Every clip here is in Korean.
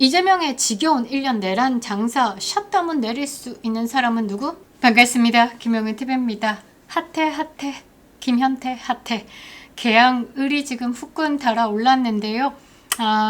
이재명의 지겨운 1년 내란 장사 셧다운 내릴 수 있는 사람은 누구? 반갑습니다. 김영은 TV입니다. 핫해 김현태 핫해. 개항을이 지금 후끈 달아올랐는데요.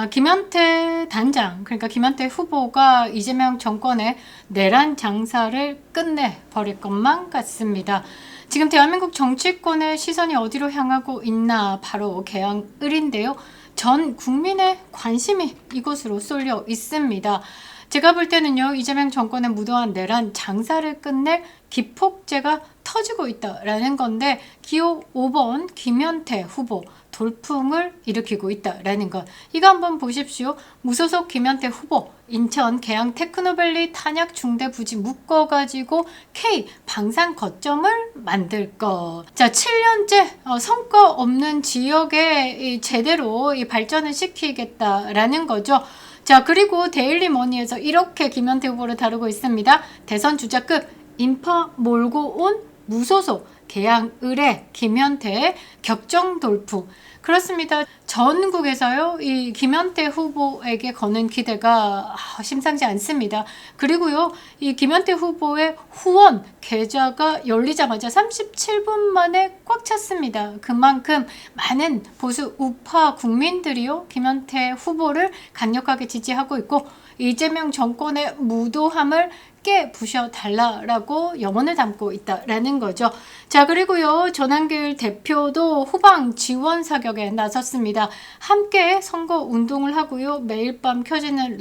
김현태 단장, 그러니까 김현태 후보가 이재명 정권의 내란 장사를 끝내버릴 것만 같습니다. 지금 대한민국 정치권의 시선이 어디로 향하고 있나, 바로 개항을인데요. 전 국민의 관심이 이곳으로 쏠려 있습니다. 제가 볼 때는요, 이재명 정권의 무도한 내란 장사를 끝낼 기폭제가 터지고 있다라는 건데, 기호 5번 김현태 후보 돌풍을 일으키고 있다라는 것. 이거 한번 보십시오. 무소속 김현태 후보 인천 계양 테크노밸리 탄약 중대 부지 묶어가지고 K 방산 거점을 만들 것. 자, 7년째 성과 없는 지역에 제대로 발전을 시키겠다라는 거죠. 자, 그리고 데일리머니에서 이렇게 김현태 후보를 다루고 있습니다. 대선 주자급 인파 몰고 온 무소속 개항을의 김현태의 격정 돌풍. 그렇습니다. 전국에서요, 이 김현태 후보에게 거는 기대가 심상치 않습니다. 그리고요, 이 김현태 후보의 후원 계좌가 열리자마자 37분 만에 꽉 찼습니다. 그만큼 많은 보수 우파 국민들이요, 김현태 후보를 강력하게 지지하고 있고, 이재명 정권의 무도함을 깨부셔달라라고 염원을 담고 있다라는 거죠. 자, 그리고요, 전한길 대표도 후방 지원 사격에 나섰습니다. 함께 선거 운동을 하고요, 매일 밤 켜지는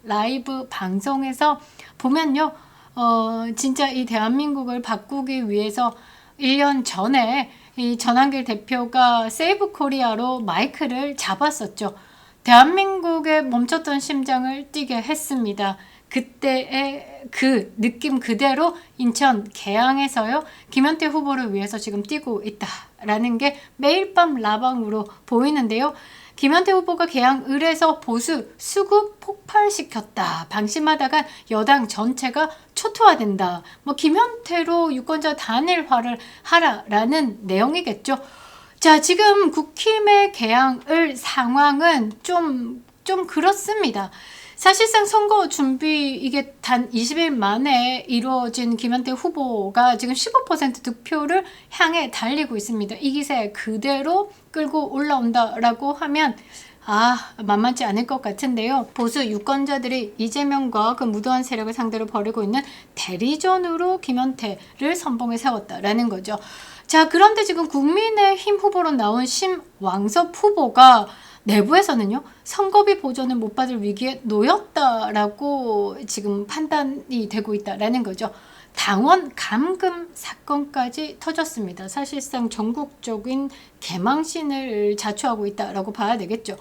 라이브 방송에서 보면요, 진짜 이 대한민국을 바꾸기 위해서 1년 전에 이 전한길 대표가 세이브 코리아로 마이크를 잡았었죠. 대한민국의 멈췄던 심장을 뛰게 했습니다. 그때의 그 느낌 그대로 인천 계양에서요, 김현태 후보를 위해서 지금 뛰고 있다라는 게 매일 밤 라방으로 보이는데요. 김현태 후보가 계양을에서 보수 수급 폭발시켰다, 방심하다가 여당 전체가 초토화된다, 뭐 김현태로 유권자 단일화를 하라라는 내용이겠죠. 자, 지금 국힘의 개항을 상황은 좀 그렇습니다. 사실상 선거 준비, 이게 단 20일 만에 이루어진 김현태 후보가 지금 15% 득표를 향해 달리고 있습니다. 이 기세 그대로 끌고 올라온다라고 하면 만만치 않을 것 같은데요. 보수 유권자들이 이재명과 그 무도한 세력을 상대로 벌이고 있는 대리전으로 김현태를 선봉에 세웠다라는 거죠. 자, 그런데 지금 국민의힘 후보로 나온 심왕섭 후보가 내부에서는요, 선거비 보전을 못 받을 위기에 놓였다라고 지금 판단이 되고 있다라는 거죠. 당원 감금 사건까지 터졌습니다. 사실상 전국적인 개망신을 자초하고 있다라고 봐야 되겠죠.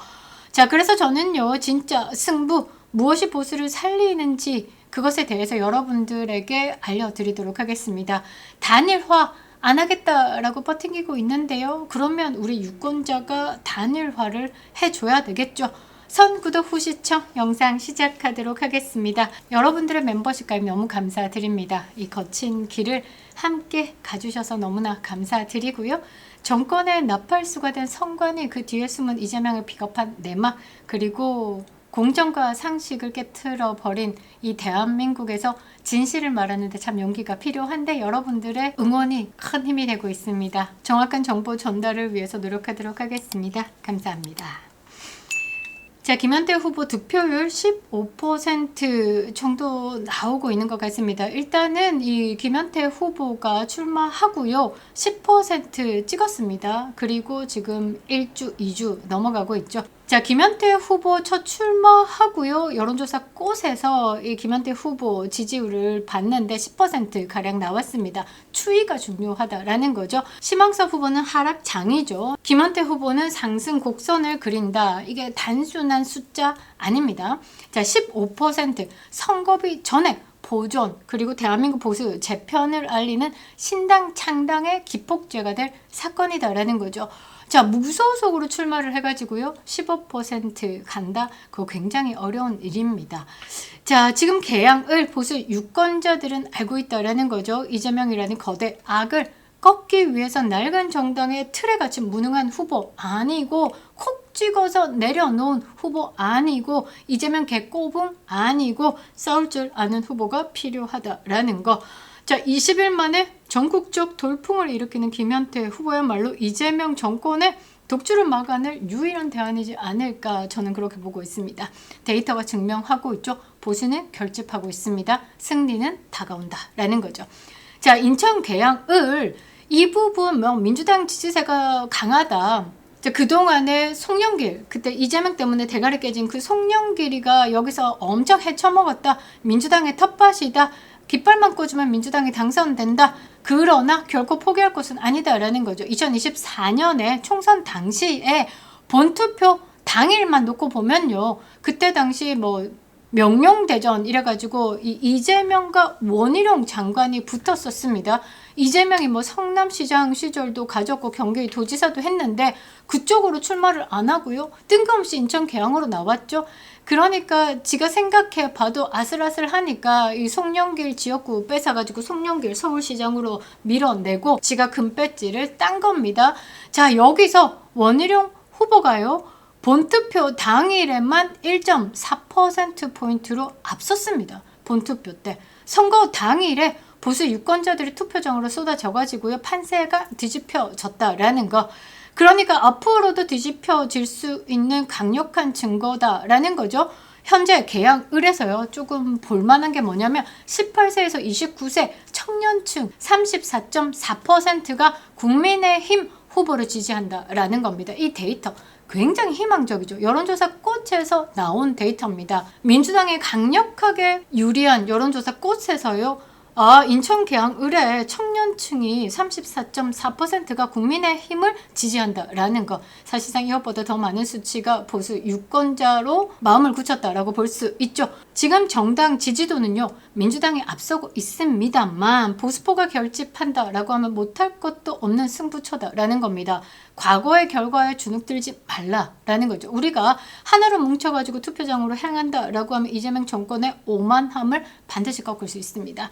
자, 그래서 저는요, 진짜 승부, 무엇이 보수를 살리는지 그것에 대해서 여러분들에게 알려드리도록 하겠습니다. 단일화 안 하겠다라고 버팅기고 있는데요. 그러면 우리 유권자가 단일화를 해줘야 되겠죠. 선 구독 후 시청 영상 시작하도록 하겠습니다. 여러분들의 멤버십 가입 너무 감사드립니다. 이 거친 길을 함께 가주셔서 너무나 감사드리고요. 정권의 나팔수가 된 성관이 그 뒤에 숨은 이재명의 비겁한 내막, 그리고 공정과 상식을 깨트려 버린 이 대한민국에서 진실을 말하는데 참 용기가 필요한데, 여러분들의 응원이 큰 힘이 되고 있습니다. 정확한 정보 전달을 위해서 노력하도록 하겠습니다. 감사합니다. 자, 김현태 후보 득표율 15% 정도 나오고 있는 것 같습니다. 일단은 이 김현태 후보가 출마하고요, 10% 찍었습니다. 그리고 지금 1주, 2주 넘어가고 있죠. 자, 김현태 후보 첫 출마하고요, 여론조사 꽃에서 이 김현태 후보 지지율을 봤는데 10% 가량 나왔습니다. 추이가 중요하다라는 거죠. 심왕섭 후보는 하락장이죠. 김현태 후보는 상승 곡선을 그린다. 이게 단순한 숫자 아닙니다. 자, 15% 선거비 전액 보존, 그리고 대한민국 보수 재편을 알리는 신당 창당의 기폭제가 될 사건이다라는 거죠. 자, 무소속으로 출마를 해가지고요, 15% 간다. 그거 굉장히 어려운 일입니다. 자, 지금 개항을 보수 유권자들은 알고 있다라는 거죠. 이재명이라는 거대 악을 꺾기 위해서 낡은 정당의 틀에 갇힌 무능한 후보 아니고 콕 찍어서 내려놓은 후보 아니고 이재명 개꼬붕 아니고 싸울 줄 아는 후보가 필요하다라는 거. 자, 20일 만에 전국적 돌풍을 일으키는 김현태 후보야말로 이재명 정권의 독주를 막아낼 유일한 대안이지 않을까 저는 그렇게 보고 있습니다. 데이터가 증명하고 있죠. 보수는 결집하고 있습니다. 승리는 다가온다라는 거죠. 자, 인천 계양을 이 부분 민주당 지지세가 강하다. 그동안에 송영길, 그때 이재명 때문에 대가리 깨진 그 송영길이가 여기서 엄청 헤쳐먹었다. 민주당의 텃밭이다. 깃발만 꽂으면 민주당이 당선된다. 그러나 결코 포기할 것은 아니다라는 거죠. 2024년에 총선 당시에 본투표 당일만 놓고 보면요. 그때 당시 명령대전 이래가지고 이재명과 원희룡 장관이 붙었었습니다. 이재명이 성남시장 시절도 가졌고 경기도지사도 했는데 그쪽으로 출마를 안 하고요. 뜬금없이 인천 계양으로 나왔죠. 그러니까 지가 생각해 봐도 아슬아슬하니까 이 송영길 지역구 뺏어가지고 송영길 서울시장으로 밀어내고 지가 금배지를 딴 겁니다. 자, 여기서 원희룡 후보가요. 본투표 당일에만 1.4%포인트로 앞섰습니다. 본투표 때. 선거 당일에 보수 유권자들이 투표장으로 쏟아져가지고요. 판세가 뒤집혀졌다라는 거. 그러니까 앞으로도 뒤집혀질 수 있는 강력한 증거다라는 거죠. 현재 계양을에서요. 조금 볼만한 게 뭐냐면 18세에서 29세 청년층 34.4%가 국민의힘 후보를 지지한다라는 겁니다. 이 데이터 굉장히 희망적이죠. 여론조사 꽃에서 나온 데이터입니다. 민주당에 강력하게 유리한 여론조사 꽃에서요. 인천 계양을의 청년층이 34.4%가 국민의힘을 지지한다라는 거. 사실상 이것보다 더 많은 수치가 보수 유권자로 마음을 굳혔다라고 볼 수 있죠. 지금 정당 지지도는요. 민주당이 앞서고 있습니다만 보수포가 결집한다라고 하면 못할 것도 없는 승부처다라는 겁니다. 과거의 결과에 주눅들지 말라라는 거죠. 우리가 하나로 뭉쳐가지고 투표장으로 향한다라고 하면 이재명 정권의 오만함을 반드시 꺾을 수 있습니다.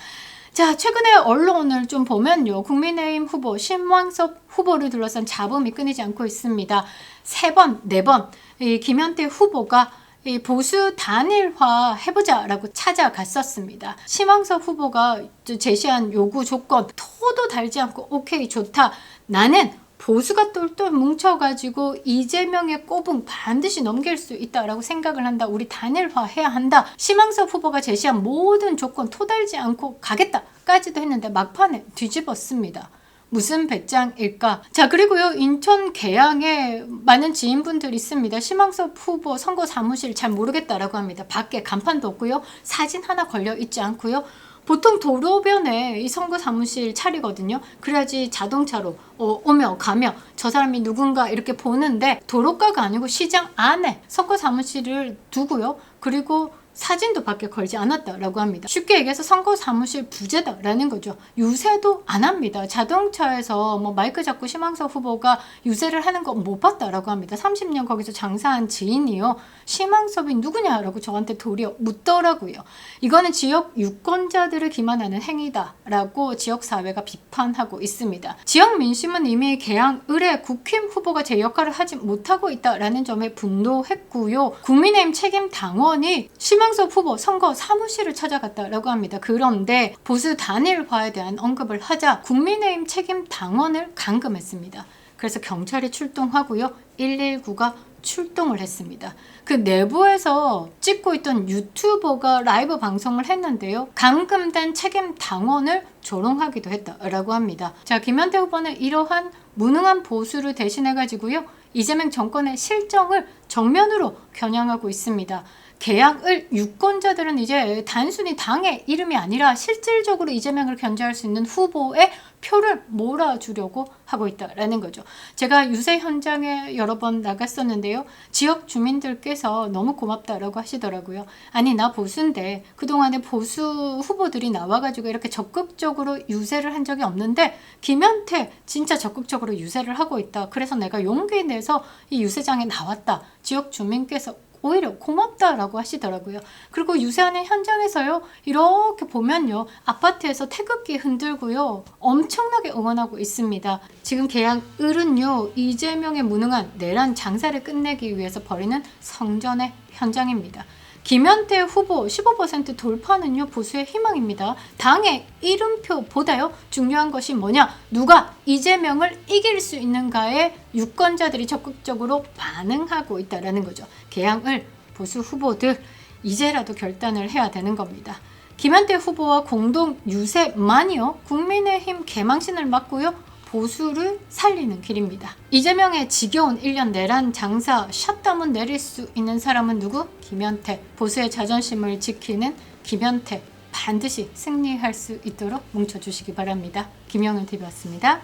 자, 최근에 언론을 좀 보면요. 국민의힘 후보 신왕섭 후보를 둘러싼 잡음이 끊이지 않고 있습니다. 3번, 4번 이 김현태 후보가 이 보수 단일화 해보자라고 찾아갔었습니다. 신왕섭 후보가 제시한 요구 조건 토도 달지 않고 오케이 좋다. 나는 보수가 똘똘 뭉쳐가지고 이재명의 꼬붕 반드시 넘길 수 있다라고 생각을 한다. 우리 단일화해야 한다. 신왕섭 후보가 제시한 모든 조건 토달지 않고 가겠다까지도 했는데 막판에 뒤집었습니다. 무슨 배짱일까? 자, 그리고요. 인천 계양에 많은 지인분들 있습니다. 신왕섭 후보 선거 사무실 잘 모르겠다라고 합니다. 밖에 간판도 없고요. 사진 하나 걸려 있지 않고요. 보통 도로변에 이 선거 사무실 차리거든요. 그래야지 자동차로 오며 가며 저 사람이 누군가 이렇게 보는데 도로가가 아니고 시장 안에 선거 사무실을 두고요. 그리고 사진도 밖에 걸지 않았다라고 합니다. 쉽게 얘기해서 선거 사무실 부재다라는 거죠. 유세도 안 합니다. 자동차에서 마이크 잡고 신왕섭 후보가 유세를 하는 거 못 봤다라고 합니다. 30년 거기서 장사한 지인이요. 신왕섭이 누구냐라고 저한테 도리어 묻더라고요. 이거는 지역 유권자들을 기만하는 행위다라고 지역사회가 비판하고 있습니다. 지역 민심은 이미 계양을의 국힘 후보가 제 역할을 하지 못하고 있다라는 점에 분노했고요. 국민의힘 책임 당원이 신왕섭 후보 선거 사무실을 찾아갔다라고 합니다. 그런데 보수 단일화에 대한 언급을 하자 국민의힘 책임 당원을 감금했습니다. 그래서 경찰이 출동하고요. 119가 출동을 했습니다. 그 내부에서 찍고 있던 유튜버가 라이브 방송을 했는데요. 감금된 책임 당원을 조롱하기도 했다라고 합니다. 자, 김현태 후보는 이러한 무능한 보수를 대신해가지고요. 이재명 정권의 실정을 정면으로 겨냥하고 있습니다. 계양을 유권자들은 이제 단순히 당의 이름이 아니라 실질적으로 이재명을 견제할 수 있는 후보의 표를 몰아주려고 하고 있다라는 거죠. 제가 유세 현장에 여러 번 나갔었는데요. 지역 주민들께서 너무 고맙다라고 하시더라고요. 아니, 나 보수인데 그동안에 보수 후보들이 나와가지고 이렇게 적극적으로 유세를 한 적이 없는데 김현태 진짜 적극적으로 유세를 하고 있다. 그래서 내가 용기 내서 이 유세장에 나왔다. 지역 주민께서 오히려 고맙다라고 하시더라고요. 그리고 유세하는 현장에서요, 이렇게 보면요, 아파트에서 태극기 흔들고요, 엄청나게 응원하고 있습니다. 지금 계양을은요, 이재명의 무능한 내란 장사를 끝내기 위해서 벌이는 성전의 현장입니다. 김현태 후보 15% 돌파는요, 보수의 희망입니다. 당의 이름표보다요, 중요한 것이 뭐냐? 누가 이재명을 이길 수 있는가에 유권자들이 적극적으로 반응하고 있다는 거죠. 계양을 보수 후보들 이제라도 결단을 해야 되는 겁니다. 김현태 후보와 공동 유세만이요, 국민의힘 개망신을 막고요, 보수를 살리는 길입니다. 이재명의 지겨운 1년 내란 장사 셧다운 내릴 수 있는 사람은 누구? 김현태. 보수의 자존심을 지키는 김현태. 반드시 승리할 수 있도록 뭉쳐주시기 바랍니다. 김영은 TV였습니다.